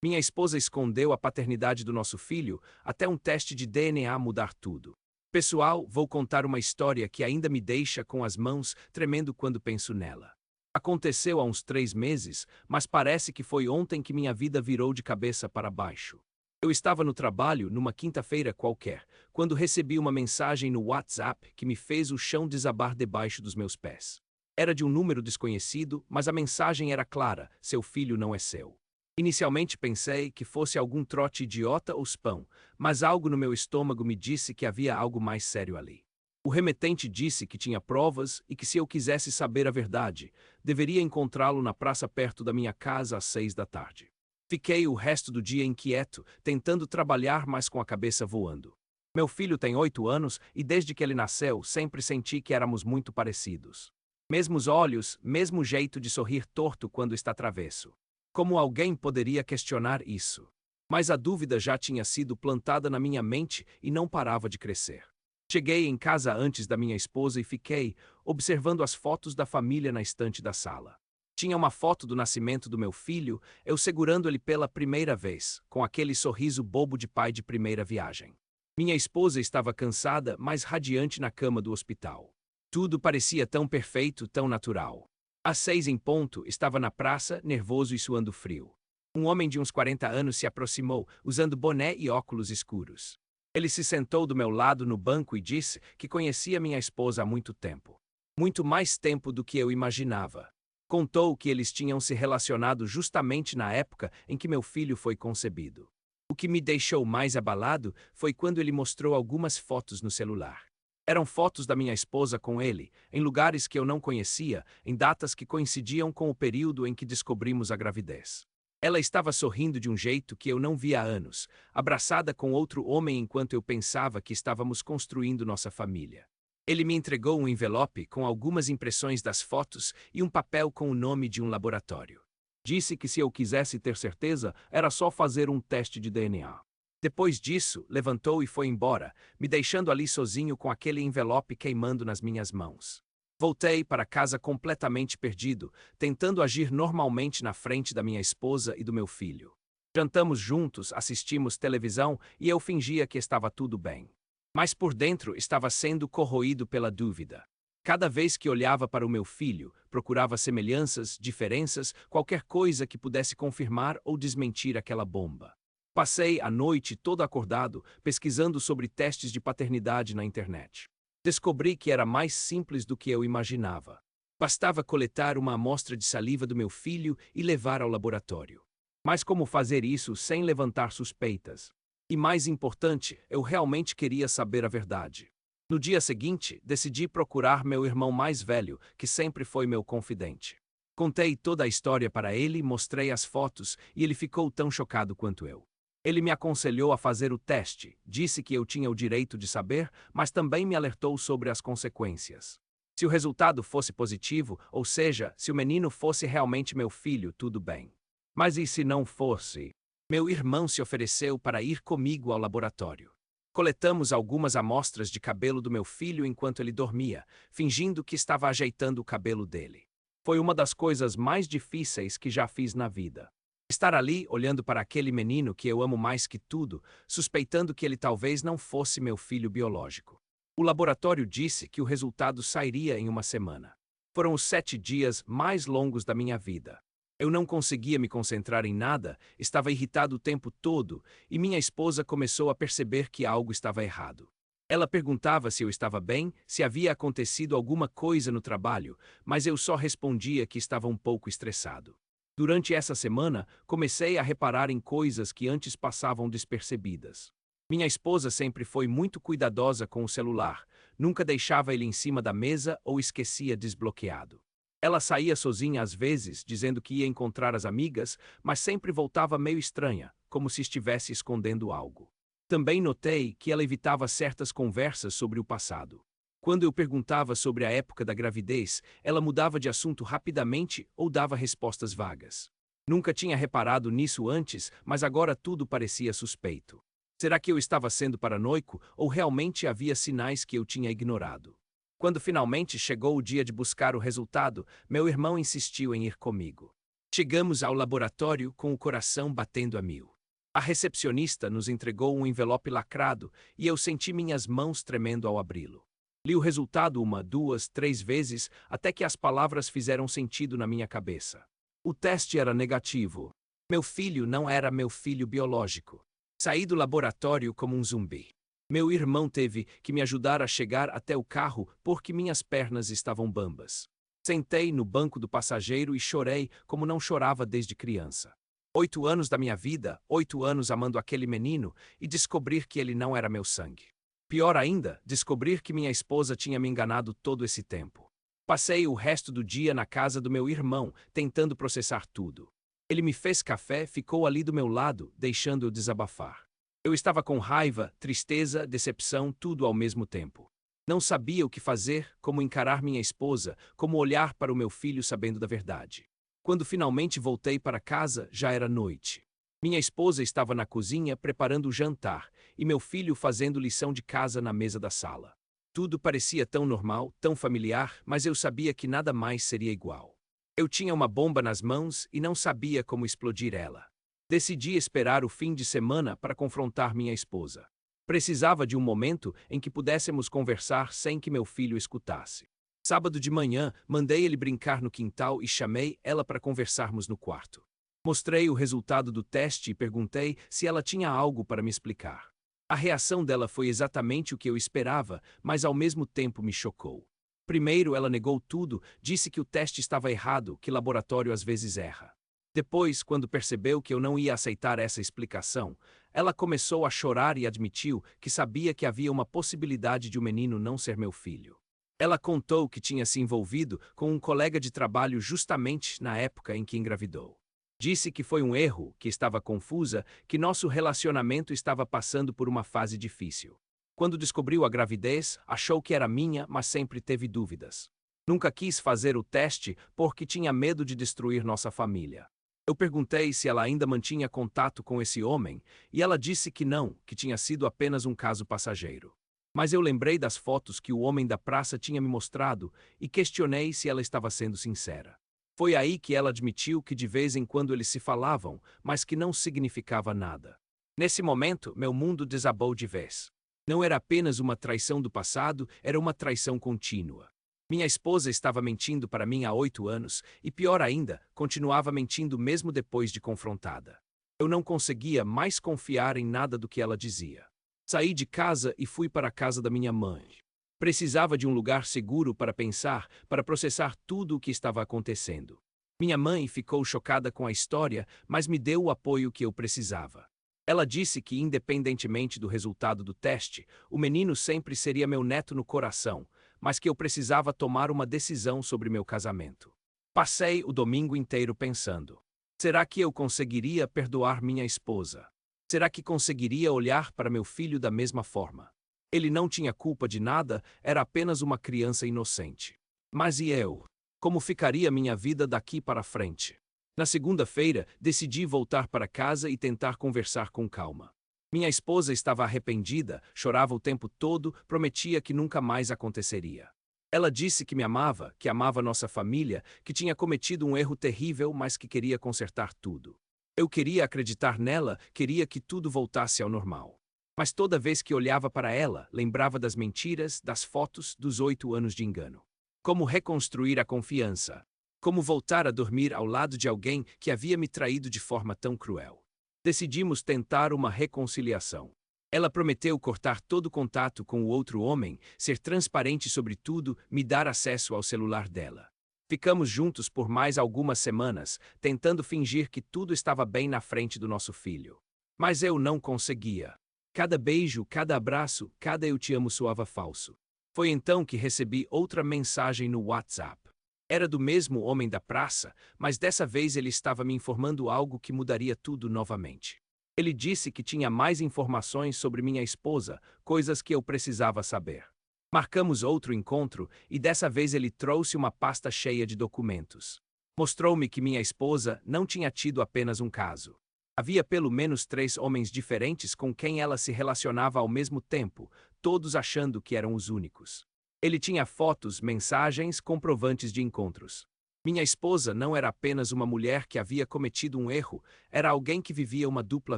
Minha esposa escondeu a paternidade do nosso filho até um teste de DNA mudar tudo. Pessoal, vou contar uma história que ainda me deixa com as mãos tremendo quando penso nela. Aconteceu há uns 3 meses, mas parece que foi ontem que minha vida virou de cabeça para baixo. Eu estava no trabalho numa quinta-feira qualquer, quando recebi uma mensagem no WhatsApp que me fez o chão desabar debaixo dos meus pés. Era de um número desconhecido, mas a mensagem era clara: seu filho não é seu. Inicialmente pensei que fosse algum trote idiota ou spam, mas algo no meu estômago me disse que havia algo mais sério ali. O remetente disse que tinha provas e que se eu quisesse saber a verdade, deveria encontrá-lo na praça perto da minha casa às 6 da tarde. Fiquei o resto do dia inquieto, tentando trabalhar, mas com a cabeça voando. Meu filho tem 8 anos e desde que ele nasceu sempre senti que éramos muito parecidos. Mesmos olhos, mesmo jeito de sorrir torto quando está travesso. Como alguém poderia questionar isso? Mas a dúvida já tinha sido plantada na minha mente e não parava de crescer. Cheguei em casa antes da minha esposa e fiquei observando as fotos da família na estante da sala. Tinha uma foto do nascimento do meu filho, eu segurando ele pela primeira vez, com aquele sorriso bobo de pai de primeira viagem. Minha esposa estava cansada, mas radiante na cama do hospital. Tudo parecia tão perfeito, tão natural. Às 6 em ponto, estava na praça, nervoso e suando frio. Um homem de uns 40 anos se aproximou, usando boné e óculos escuros. Ele se sentou do meu lado no banco e disse que conhecia minha esposa há muito tempo. Muito mais tempo do que eu imaginava. Contou que eles tinham se relacionado justamente na época em que meu filho foi concebido. O que me deixou mais abalado foi quando ele mostrou algumas fotos no celular. Eram fotos da minha esposa com ele, em lugares que eu não conhecia, em datas que coincidiam com o período em que descobrimos a gravidez. Ela estava sorrindo de um jeito que eu não via há anos, abraçada com outro homem enquanto eu pensava que estávamos construindo nossa família. Ele me entregou um envelope com algumas impressões das fotos e um papel com o nome de um laboratório. Disse que se eu quisesse ter certeza, era só fazer um teste de DNA. Depois disso, levantou e foi embora, me deixando ali sozinho com aquele envelope queimando nas minhas mãos. Voltei para casa completamente perdido, tentando agir normalmente na frente da minha esposa e do meu filho. Jantamos juntos, assistimos televisão e eu fingia que estava tudo bem. Mas por dentro estava sendo corroído pela dúvida. Cada vez que olhava para o meu filho, procurava semelhanças, diferenças, qualquer coisa que pudesse confirmar ou desmentir aquela bomba. Passei a noite todo acordado, pesquisando sobre testes de paternidade na internet. Descobri que era mais simples do que eu imaginava. Bastava coletar uma amostra de saliva do meu filho e levar ao laboratório. Mas como fazer isso sem levantar suspeitas? E mais importante, eu realmente queria saber a verdade. No dia seguinte, decidi procurar meu irmão mais velho, que sempre foi meu confidente. Contei toda a história para ele, mostrei as fotos e ele ficou tão chocado quanto eu. Ele me aconselhou a fazer o teste, disse que eu tinha o direito de saber, mas também me alertou sobre as consequências. Se o resultado fosse positivo, ou seja, se o menino fosse realmente meu filho, tudo bem. Mas e se não fosse? Meu irmão se ofereceu para ir comigo ao laboratório. Coletamos algumas amostras de cabelo do meu filho enquanto ele dormia, fingindo que estava ajeitando o cabelo dele. Foi uma das coisas mais difíceis que já fiz na vida. Estar ali, olhando para aquele menino que eu amo mais que tudo, suspeitando que ele talvez não fosse meu filho biológico. O laboratório disse que o resultado sairia em uma semana. Foram os 7 dias mais longos da minha vida. Eu não conseguia me concentrar em nada, estava irritado o tempo todo, e minha esposa começou a perceber que algo estava errado. Ela perguntava se eu estava bem, se havia acontecido alguma coisa no trabalho, mas eu só respondia que estava um pouco estressado. Durante essa semana, comecei a reparar em coisas que antes passavam despercebidas. Minha esposa sempre foi muito cuidadosa com o celular, nunca deixava ele em cima da mesa ou esquecia desbloqueado. Ela saía sozinha às vezes, dizendo que ia encontrar as amigas, mas sempre voltava meio estranha, como se estivesse escondendo algo. Também notei que ela evitava certas conversas sobre o passado. Quando eu perguntava sobre a época da gravidez, ela mudava de assunto rapidamente ou dava respostas vagas. Nunca tinha reparado nisso antes, mas agora tudo parecia suspeito. Será que eu estava sendo paranoico ou realmente havia sinais que eu tinha ignorado? Quando finalmente chegou o dia de buscar o resultado, meu irmão insistiu em ir comigo. Chegamos ao laboratório com o coração batendo a mil. A recepcionista nos entregou um envelope lacrado e eu senti minhas mãos tremendo ao abri-lo. Li o resultado uma, duas, três vezes até que as palavras fizeram sentido na minha cabeça. O teste era negativo. Meu filho não era meu filho biológico. Saí do laboratório como um zumbi. Meu irmão teve que me ajudar a chegar até o carro porque minhas pernas estavam bambas. Sentei no banco do passageiro e chorei como não chorava desde criança. 8 anos da minha vida, 8 anos amando aquele menino e descobrir que ele não era meu sangue. Pior ainda, descobrir que minha esposa tinha me enganado todo esse tempo. Passei o resto do dia na casa do meu irmão, tentando processar tudo. Ele me fez café, ficou ali do meu lado, deixando eu desabafar. Eu estava com raiva, tristeza, decepção, tudo ao mesmo tempo. Não sabia o que fazer, como encarar minha esposa, como olhar para o meu filho sabendo da verdade. Quando finalmente voltei para casa, já era noite. Minha esposa estava na cozinha preparando o jantar e meu filho fazendo lição de casa na mesa da sala. Tudo parecia tão normal, tão familiar, mas eu sabia que nada mais seria igual. Eu tinha uma bomba nas mãos e não sabia como explodir ela. Decidi esperar o fim de semana para confrontar minha esposa. Precisava de um momento em que pudéssemos conversar sem que meu filho escutasse. Sábado de manhã, mandei ele brincar no quintal e chamei ela para conversarmos no quarto. Mostrei o resultado do teste e perguntei se ela tinha algo para me explicar. A reação dela foi exatamente o que eu esperava, mas ao mesmo tempo me chocou. Primeiro, ela negou tudo, disse que o teste estava errado, que laboratório às vezes erra. Depois, quando percebeu que eu não ia aceitar essa explicação, ela começou a chorar e admitiu que sabia que havia uma possibilidade de o menino não ser meu filho. Ela contou que tinha se envolvido com um colega de trabalho justamente na época em que engravidou. Disse que foi um erro, que estava confusa, que nosso relacionamento estava passando por uma fase difícil. Quando descobriu a gravidez, achou que era minha, mas sempre teve dúvidas. Nunca quis fazer o teste porque tinha medo de destruir nossa família. Eu perguntei se ela ainda mantinha contato com esse homem, e ela disse que não, que tinha sido apenas um caso passageiro. Mas eu lembrei das fotos que o homem da praça tinha me mostrado e questionei se ela estava sendo sincera. Foi aí que ela admitiu que de vez em quando eles se falavam, mas que não significava nada. Nesse momento, meu mundo desabou de vez. Não era apenas uma traição do passado, era uma traição contínua. Minha esposa estava mentindo para mim há 8 anos e, pior ainda, continuava mentindo mesmo depois de confrontada. Eu não conseguia mais confiar em nada do que ela dizia. Saí de casa e fui para a casa da minha mãe. Precisava de um lugar seguro para pensar, para processar tudo o que estava acontecendo. Minha mãe ficou chocada com a história, mas me deu o apoio que eu precisava. Ela disse que, independentemente do resultado do teste, o menino sempre seria meu neto no coração, mas que eu precisava tomar uma decisão sobre meu casamento. Passei o domingo inteiro pensando: será que eu conseguiria perdoar minha esposa? Será que conseguiria olhar para meu filho da mesma forma? Ele não tinha culpa de nada, era apenas uma criança inocente. Mas e eu? Como ficaria minha vida daqui para frente? Na segunda-feira, decidi voltar para casa e tentar conversar com calma. Minha esposa estava arrependida, chorava o tempo todo, prometia que nunca mais aconteceria. Ela disse que me amava, que amava nossa família, que tinha cometido um erro terrível, mas que queria consertar tudo. Eu queria acreditar nela, queria que tudo voltasse ao normal. Mas toda vez que olhava para ela, lembrava das mentiras, das fotos, dos 8 anos de engano. Como reconstruir a confiança? Como voltar a dormir ao lado de alguém que havia me traído de forma tão cruel? Decidimos tentar uma reconciliação. Ela prometeu cortar todo contato com o outro homem, ser transparente sobre tudo, me dar acesso ao celular dela. Ficamos juntos por mais algumas semanas, tentando fingir que tudo estava bem na frente do nosso filho. Mas eu não conseguia. Cada beijo, cada abraço, cada eu te amo soava falso. Foi então que recebi outra mensagem no WhatsApp. Era do mesmo homem da praça, mas dessa vez ele estava me informando algo que mudaria tudo novamente. Ele disse que tinha mais informações sobre minha esposa, coisas que eu precisava saber. Marcamos outro encontro e dessa vez ele trouxe uma pasta cheia de documentos. Mostrou-me que minha esposa não tinha tido apenas um caso. Havia pelo menos 3 homens diferentes com quem ela se relacionava ao mesmo tempo, todos achando que eram os únicos. Ele tinha fotos, mensagens, comprovantes de encontros. Minha esposa não era apenas uma mulher que havia cometido um erro, era alguém que vivia uma dupla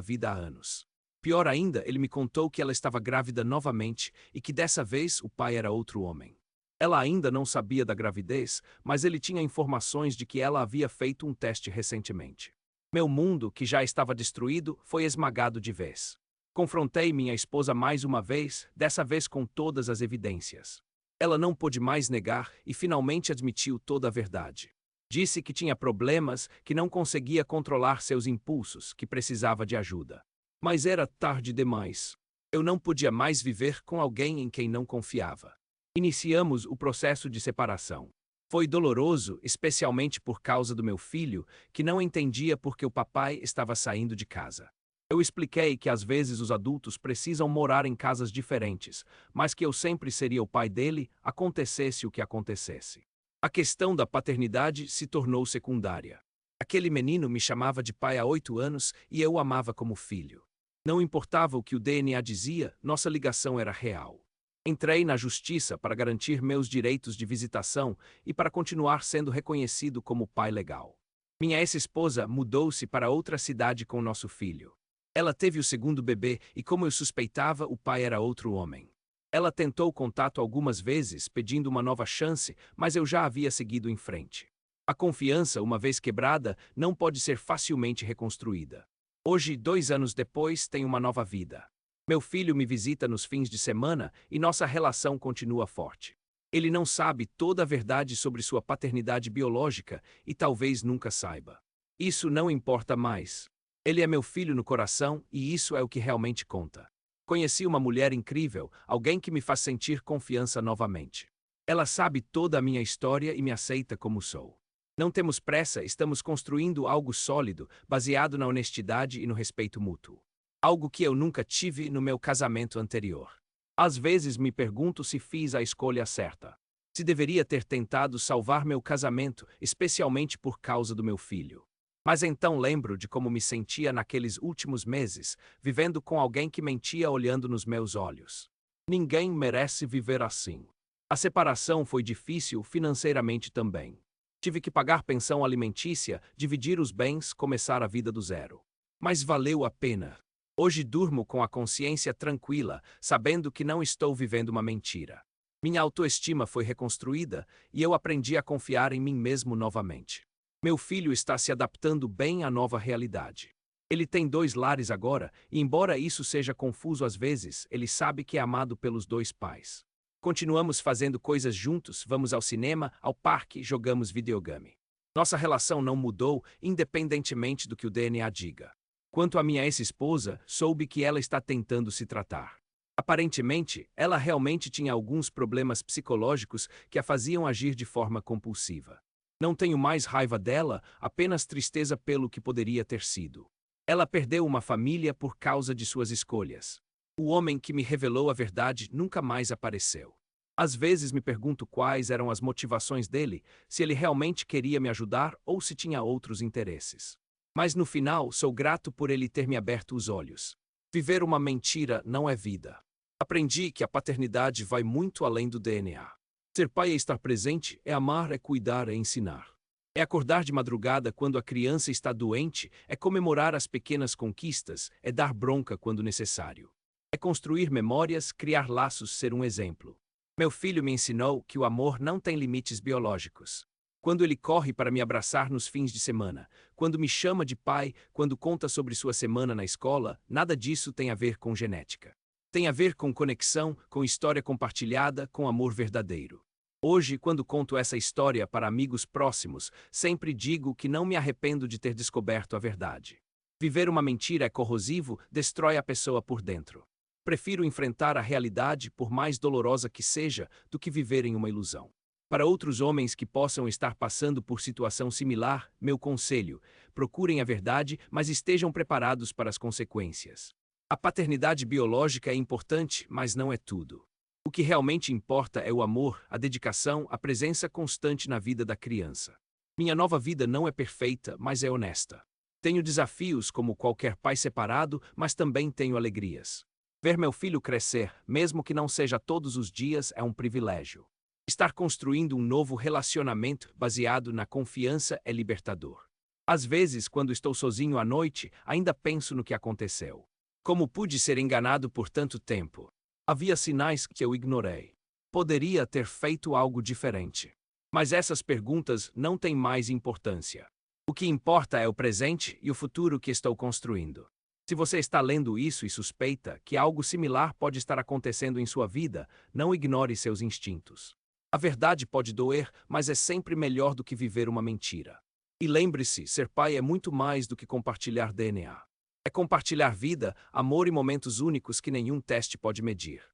vida há anos. Pior ainda, ele me contou que ela estava grávida novamente e que dessa vez o pai era outro homem. Ela ainda não sabia da gravidez, mas ele tinha informações de que ela havia feito um teste recentemente. Meu mundo, que já estava destruído, foi esmagado de vez. Confrontei minha esposa mais uma vez, dessa vez com todas as evidências. Ela não pôde mais negar e finalmente admitiu toda a verdade. Disse que tinha problemas, que não conseguia controlar seus impulsos, que precisava de ajuda. Mas era tarde demais. Eu não podia mais viver com alguém em quem não confiava. Iniciamos o processo de separação. Foi doloroso, especialmente por causa do meu filho, que não entendia por que o papai estava saindo de casa. Eu expliquei que às vezes os adultos precisam morar em casas diferentes, mas que eu sempre seria o pai dele, acontecesse o que acontecesse. A questão da paternidade se tornou secundária. Aquele menino me chamava de pai há 8 anos e eu o amava como filho. Não importava o que o DNA dizia, nossa ligação era real. Entrei na justiça para garantir meus direitos de visitação e para continuar sendo reconhecido como pai legal. Minha ex-esposa mudou-se para outra cidade com nosso filho. Ela teve o segundo bebê e, como eu suspeitava, o pai era outro homem. Ela tentou contato algumas vezes, pedindo uma nova chance, mas eu já havia seguido em frente. A confiança, uma vez quebrada, não pode ser facilmente reconstruída. Hoje, 2 anos depois, tenho uma nova vida. Meu filho me visita nos fins de semana e nossa relação continua forte. Ele não sabe toda a verdade sobre sua paternidade biológica e talvez nunca saiba. Isso não importa mais. Ele é meu filho no coração e isso é o que realmente conta. Conheci uma mulher incrível, alguém que me faz sentir confiança novamente. Ela sabe toda a minha história e me aceita como sou. Não temos pressa, estamos construindo algo sólido, baseado na honestidade e no respeito mútuo. Algo que eu nunca tive no meu casamento anterior. Às vezes me pergunto se fiz a escolha certa. Se deveria ter tentado salvar meu casamento, especialmente por causa do meu filho. Mas então lembro de como me sentia naqueles últimos meses, vivendo com alguém que mentia olhando nos meus olhos. Ninguém merece viver assim. A separação foi difícil financeiramente também. Tive que pagar pensão alimentícia, dividir os bens, começar a vida do zero. Mas valeu a pena. Hoje durmo com a consciência tranquila, sabendo que não estou vivendo uma mentira. Minha autoestima foi reconstruída e eu aprendi a confiar em mim mesmo novamente. Meu filho está se adaptando bem à nova realidade. Ele tem 2 lares agora, e embora isso seja confuso às vezes, ele sabe que é amado pelos 2 pais. Continuamos fazendo coisas juntos, vamos ao cinema, ao parque, jogamos videogame. Nossa relação não mudou, independentemente do que o DNA diga. Quanto à minha ex-esposa, soube que ela está tentando se tratar. Aparentemente, ela realmente tinha alguns problemas psicológicos que a faziam agir de forma compulsiva. Não tenho mais raiva dela, apenas tristeza pelo que poderia ter sido. Ela perdeu uma família por causa de suas escolhas. O homem que me revelou a verdade nunca mais apareceu. Às vezes me pergunto quais eram as motivações dele, se ele realmente queria me ajudar ou se tinha outros interesses. Mas no final, sou grato por ele ter me aberto os olhos. Viver uma mentira não é vida. Aprendi que a paternidade vai muito além do DNA. Ser pai é estar presente, é amar, é cuidar, é ensinar. É acordar de madrugada quando a criança está doente, é comemorar as pequenas conquistas, é dar bronca quando necessário. É construir memórias, criar laços, ser um exemplo. Meu filho me ensinou que o amor não tem limites biológicos. Quando ele corre para me abraçar nos fins de semana, quando me chama de pai, quando conta sobre sua semana na escola, nada disso tem a ver com genética. Tem a ver com conexão, com história compartilhada, com amor verdadeiro. Hoje, quando conto essa história para amigos próximos, sempre digo que não me arrependo de ter descoberto a verdade. Viver uma mentira é corrosivo, destrói a pessoa por dentro. Prefiro enfrentar a realidade, por mais dolorosa que seja, do que viver em uma ilusão. Para outros homens que possam estar passando por situação similar, meu conselho: procurem a verdade, mas estejam preparados para as consequências. A paternidade biológica é importante, mas não é tudo. O que realmente importa é o amor, a dedicação, a presença constante na vida da criança. Minha nova vida não é perfeita, mas é honesta. Tenho desafios como qualquer pai separado, mas também tenho alegrias. Ver meu filho crescer, mesmo que não seja todos os dias, é um privilégio. Estar construindo um novo relacionamento baseado na confiança é libertador. Às vezes, quando estou sozinho à noite, ainda penso no que aconteceu. Como pude ser enganado por tanto tempo? Havia sinais que eu ignorei. Poderia ter feito algo diferente. Mas essas perguntas não têm mais importância. O que importa é o presente e o futuro que estou construindo. Se você está lendo isso e suspeita que algo similar pode estar acontecendo em sua vida, não ignore seus instintos. A verdade pode doer, mas é sempre melhor do que viver uma mentira. E lembre-se, ser pai é muito mais do que compartilhar DNA. É compartilhar vida, amor e momentos únicos que nenhum teste pode medir.